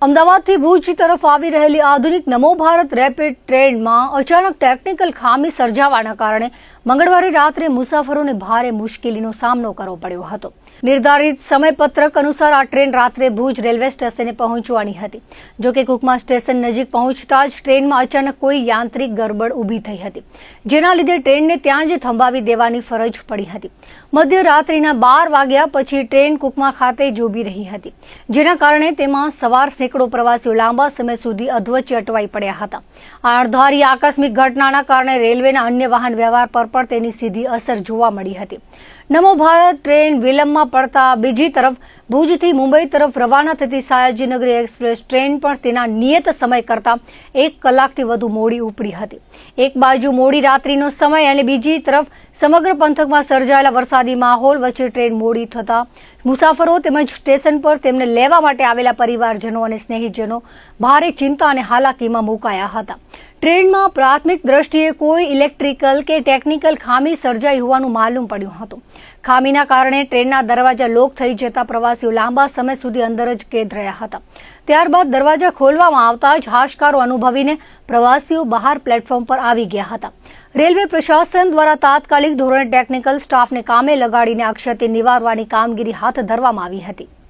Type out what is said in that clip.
અમદાવાદથી ભુજ તરફ આવી રહેલી આધુનિક નમો ભારત રેપિડ ટ્રેનમાં અચાનક ટેકનિકલ ખામી સર્જાવાના કારણે મંગળવારે રાત્રે મુસાફરોને ભારે મુશ્કેલીનો સામનો કરવો પડ્યો હતો. નિર્ધારિત સમયપત્રક અનુસાર આ ટ્રેન રાત્રે ભુજ રેલવે સ્ટેશને પહોંચવાની હતી. જો કે કુકમા સ્ટેશન નજીક પહોંચતા જ ટ્રેનમાં અચાનક કોઈ યાંત્રિક ગરબડ ઊભી થઈ હતી, જેના લીધે ટ્રેનને ત્યાં જ થંભાવી દેવાની ફરજ પડી હતી. મધ્યરાત્રિના 12 વાગ્યા પછી ટ્રેન કુકમા ખાતે જ ઊભી રહી હતી, જેના કારણે તેમાં સવાર સેંકડો પ્રવાસીઓ લાંબા સમય સુધી અધવચ્ચે અટવાઈ પડ્યા હતા. આ અણધારી આકસ્મિક ઘટનાના કારણે રેલવેના અન્ય વાહન વ્યવહાર પર પણ તેની સીધી અસર જોવા મળી હતી. નમો ભારત ટ્રેન વિલંબમાં પડતા બીજી તરફ ભુજથી મુંબઈ તરફ રવાના થતી સયાજીનગરી એક્સપ્રેસ ટ્રેન પણ તેના નિયત સમય કરતા 1 કલાકથી વધુ મોડી ઉપડી હતી. એક બાજુ મોડી રાત્રિનો સમય અને બીજી તરફ સમગ્ર પંથકમાં સર્જાયેલા વરસાદી માહોલ વચ્ચે ટ્રેન મોડી થતા મુસાફરો તેમજ સ્ટેશન પર તેમને લેવા માટે આવેલા પરિવારજનો અને સ્નેહીજનો ભારે ચિંતા અને હાલાકીમાં મુકાયા હતા. ટ્રેનમાં પ્રાથમિક દ્રષ્ટિએ કોઈ ઇલેક્ટ્રિકલ કે ટેકનિકલ ખામી સર્જાઈ હોવાનું માલુમ પડ્યું હતું. ખામીના કારણે ટ્રેનના દરવાજા લોક થઈ જતા પ્રવાસીઓ લાંબા સમય સુધી અંદર જ કેદ રહ્યા હતા. ત્યારબાદ દરવાજા ખોલવામાં આવતા જ હાશકારો અનુભવીને પ્રવાસીઓ બહાર પ્લેટફોર્મ પર આવી ગયા હતા. રેલવે પ્રશાસન દ્વારા તાત્કાલિક ધોરણે ટેકનિકલ સ્ટાફને કામે લગાડીને આ ક્ષતિ નિવારવાની કામગીરી હાથ ધરવામાં આવી હતી.